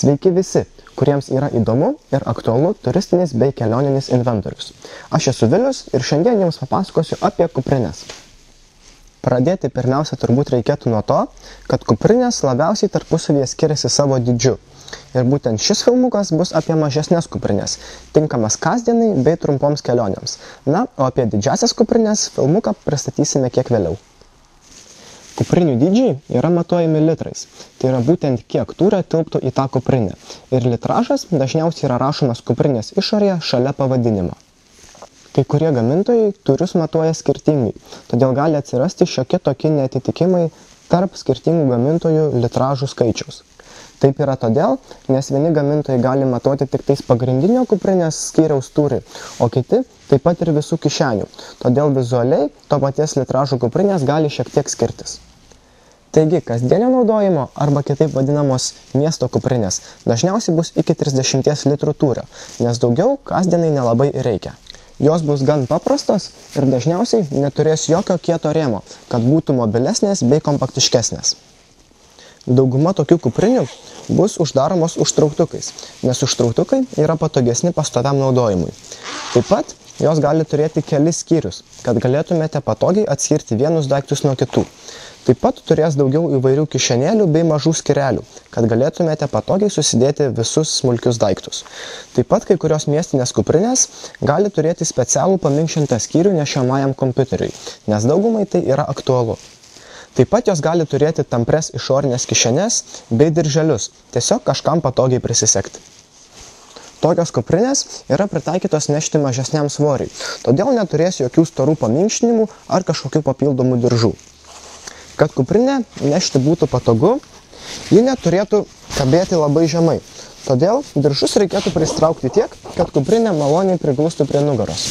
Sveiki visi, kuriems yra įdomu ir aktualu turistinis bei kelioninis inventorius. Aš esu Vilius ir šiandien jums papasakosiu apie kuprines. Pradėti pirmiausia turbūt reikėtų nuo to, kad kuprinės labiausiai tarpusavyje skiriasi savo dydžiu. Ir būtent šis filmukas bus apie mažesnės kuprinės, tinkamas kasdienai bei trumpoms kelionėms. Na, o apie didžiasias kuprinės filmuką pristatysime kiek vėliau. Kuprinių dydžiai yra matuojami litrais, tai yra būtent kiek tūrio tilptų į tą kuprinę. Ir litražas dažniausiai yra rašomas kuprinės išorėje šalia pavadinimo. Kai kurie gamintojai tūrius matuoja skirtingai, todėl gali atsirasti šiokie tokie neatitikimai tarp skirtingų gamintojų litražų skaičiaus. Taip yra todėl, nes vieni gamintojai gali matuoti tik tais pagrindinio kuprinės skyriaus tūrį, o kiti taip pat ir visų kišenių. Todėl vizualiai to paties litražo kuprinės gali šiek tiek skirtis. Taigi, kasdienio naudojimo arba kitaip vadinamos miesto kuprinės dažniausiai bus iki 30 litrų tūrio, nes daugiau kasdienai nelabai reikia. Jos bus gan paprastos ir dažniausiai neturės jokio kieto rėmo, kad būtų mobilesnės bei kompaktiškesnės. Dauguma tokių kuprinių bus uždaromos užtrauktukais, nes užtrauktukai yra patogesni pastoviam naudojimui. Taip pat jos gali turėti kelis skyrius, kad galėtumėte patogiai atskirti vienus daiktus nuo kitų. Taip pat turės daugiau įvairių kišenėlių bei mažų skyrelių, kad galėtumėte patogiai susidėti visus smulkius daiktus. Taip pat kai kurios miestinės kuprinės gali turėti specialų paminkštintą skyrių nešiojamajam kompiuteriui, nes daugumai tai yra aktualu. Taip pat jos gali turėti tampres išorinės kišenes bei dirželius, tiesiog kažkam patogiai prisisegti. Tokios kuprinės yra pritaikytos nešti mažesniam svoriui, todėl neturės jokių storų paminkštinimų ar kažkokių papildomų diržų. Kad kuprinę nešti būtų patogu, ji neturėtų kabėti labai žemai, todėl diržus reikėtų pristraukti tiek, kad kuprinė maloniai priglustų prie nugaros.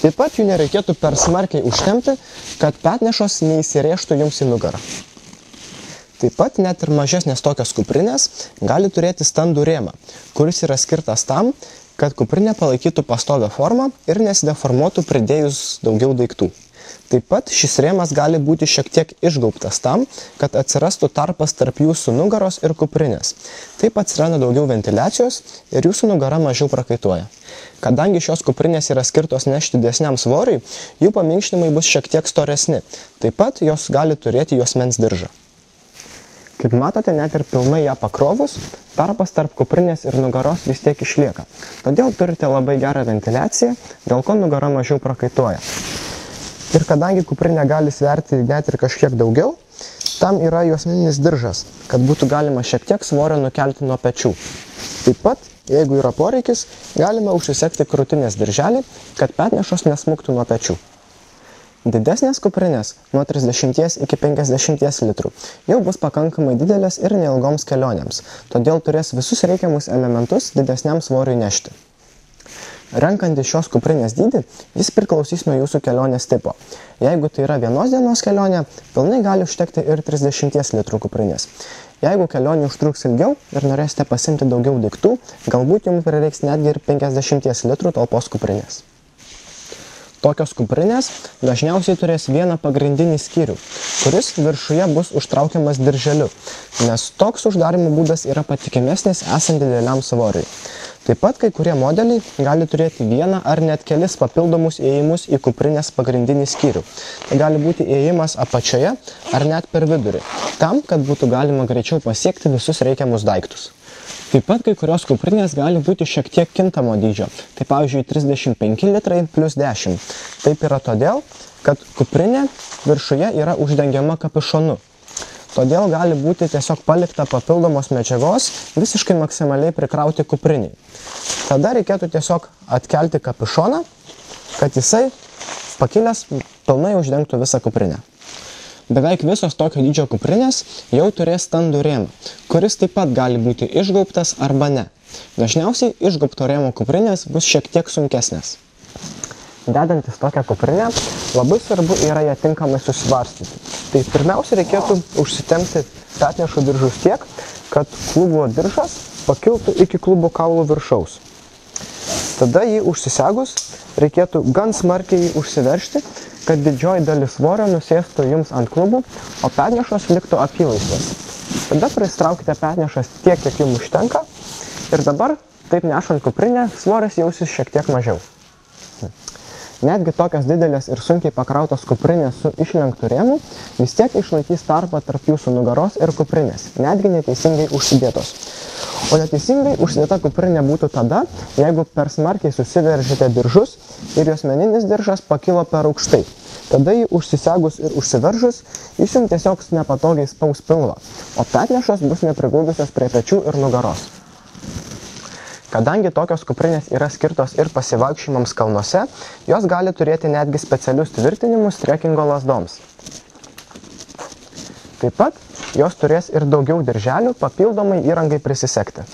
Taip pat jų nereikėtų per smarkiai užtempti, kad petnešos neįsirėžtų jums į nugarą. Taip pat net ir mažesnės tokios kuprinės gali turėti standų rėmą, kuris yra skirtas tam, kad kuprinė palaikytų pastovią formą ir nesideformuotų pridėjus daugiau daiktų. Taip pat šis rėmas gali būti šiek tiek išgaubtas tam, kad atsirastų tarpas tarp jūsų nugaros ir kuprinės. Taip atsiranda daugiau ventiliacijos ir jūsų nugara mažiau prakaituoja. Kadangi šios kuprinės yra skirtos nešti didesniam svoriui, jų paminkštinimai bus šiek tiek storesni. Taip pat jos gali turėti juosmens diržą. Kaip matote, net ir pilnai ją pakrovus, tarpas tarp kuprinės ir nugaros vis tiek išlieka. Todėl turite labai gerą ventiliaciją, dėl ko nugara mažiau prakaituoja. Ir kadangi kuprinė gali sverti net ir kažkiek daugiau, tam yra juosmeninis diržas, kad būtų galima šiek tiek svorio nukelti nuo pečių. Taip pat, jeigu yra poreikis, galima užsisegti krūtinės dirželį, kad petnešos nesmuktų nuo pečių. Didesnės kuprinės nuo 30 iki 50 litrų jau bus pakankamai didelės ir neilgoms kelionėms, todėl turės visus reikiamus elementus didesniam svoriui nešti. Renkantis šios kuprinės dydį, jis priklausys nuo jūsų kelionės tipo. Jeigu tai yra vienos dienos kelionė, pilnai gali užtekti ir 30 litrų kuprinės. Jeigu kelionė užtruks ilgiau ir norėsite pasimti daugiau daiktų, galbūt jums prireiks netgi ir 50 litrų talpos kuprinės. Tokios kuprinės dažniausiai turės vieną pagrindinį skyrių, kuris viršuje bus užtraukiamas dirželiu, nes toks uždarimo būdas yra patikimesnis esant dideliam svoriui. Taip pat kai kurie modeliai gali turėti vieną ar net kelis papildomus įėjimus į kuprinės pagrindinį skyrių. Tai gali būti įėjimas apačioje ar net per vidurį, tam, kad būtų galima greičiau pasiekti visus reikiamus daiktus. Taip pat kai kurios kuprinės gali būti šiek tiek kintamo dydžio, tai pavyzdžiui 35 litrai plus 10. Taip yra todėl, kad kuprinė viršuje yra uždengiama kapišonu. Todėl gali būti tiesiog palikta papildomos medžiagos visiškai maksimaliai prikrauti kupriniai. Tada reikėtų tiesiog atkelti kapišoną, kad jisai pakilęs pilnai uždengtų visą kuprinę. Beveik visos tokio dydžio kuprinės jau turės standų rėmą, kuris taip pat gali būti išgaubtas arba ne. Dažniausiai išgaubto rėmo kuprinės bus šiek tiek sunkesnės. Dedantis tokią kuprinę, labai svarbu yra ją tinkamai susivarstyti. Tai pirmiausia reikėtų užsitempti petnešų diržus tiek, kad klubo diržas pakiltų iki klubo kaulų viršaus. Tada jį užsisegus reikėtų gan smarkiai užsiveržti, kad didžioji dalis svorio nusėstų jums ant klubų, o petnešos liktų apylaisvės. Tada pristraukite petnešas tiek, kiek jums užtenka Ir dabar, taip nešant kuprinę, svoris jausis šiek tiek mažiau. Netgi tokios didelės ir sunkiai pakrautos kuprinės su išlenktu rėmu vis tiek išlaikys tarpą tarp jūsų nugaros ir kuprinės, netgi neteisingai užsidėtos. O neteisingai užsidėta kuprinė būtų tada, jeigu per smarkiai susiveržite diržus ir juosmeninis diržas pakilo per aukštai. Tada jį užsisegus ir užsiveržus, jis jums tiesiog nepatogiai spaus pilvą, o petnešos bus neprigludusios prie pečių ir nugaros. Kadangi tokios kuprinės yra skirtos ir pasivaikščiojimams kalnuose, jos gali turėti netgi specialius tvirtinimus trekingo lazdoms. Taip pat jos turės ir daugiau dirželių papildomai įrangai prisisegti.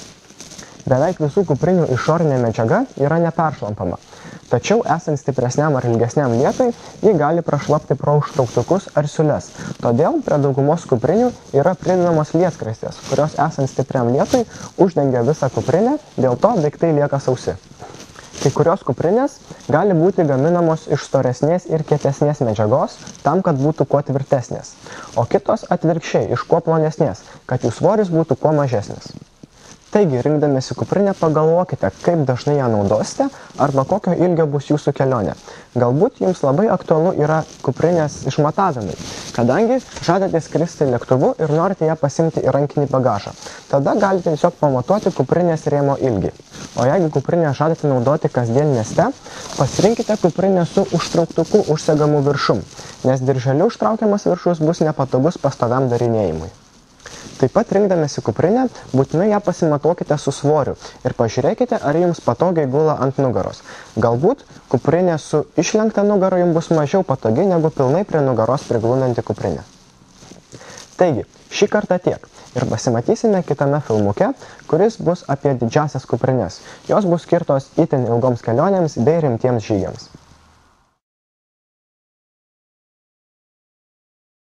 Beveik visų kuprinių išorinė medžiaga yra neperšlampama, tačiau esant stipresniam ar ilgesniam lietui, ji gali prašlapti pro užtrauktukus ar siūles. Todėl prie daugumos kuprinių yra pridedamos lietskraistės, kurios esant stipriam lietui uždengia visą kuprinę, dėl to daiktai lieka sausi. Kai kurios kuprinės gali būti gaminamos iš storesnės ir kietesnės medžiagos, tam, kad būtų kuo tvirtesnės, o kitos atvirkščiai iš kuo plonesnės, kad jų svoris būtų kuo mažesnis. Taigi, rinkdamiesi kuprinę, pagalvokite, kaip dažnai ją naudosite arba kokio ilgio bus jūsų kelionė. Galbūt jums labai aktualu yra kuprinės išmatavimai, kadangi žadate skristi lėktuvu ir norite ją pasimti į rankinį bagažą. Tada galite tiesiog pamatuoti kuprinės rėmo ilgį. O jeigu kuprinę žadate naudoti kasdien mieste, pasirinkite kuprinę su užtrauktuku užsegamu viršum, nes dirželiu užtraukiamas viršus bus nepatogus pastoviam darinėjimui. Taip pat rinkdamėsi kuprinę, būtinai ją pasimatuokite su svoriu ir pažiūrėkite, ar jums patogiai gula ant nugaros. Galbūt kuprinė su išlenkta nugara jums bus mažiau patogi negu pilnai prie nugaros priglundanti kuprinė. Taigi, šį kartą tiek ir pasimatysime kitame filmuke, kuris bus apie didžiasias kuprinės. Jos bus skirtos itin ilgoms kelionėms bei rimtiems žygiams.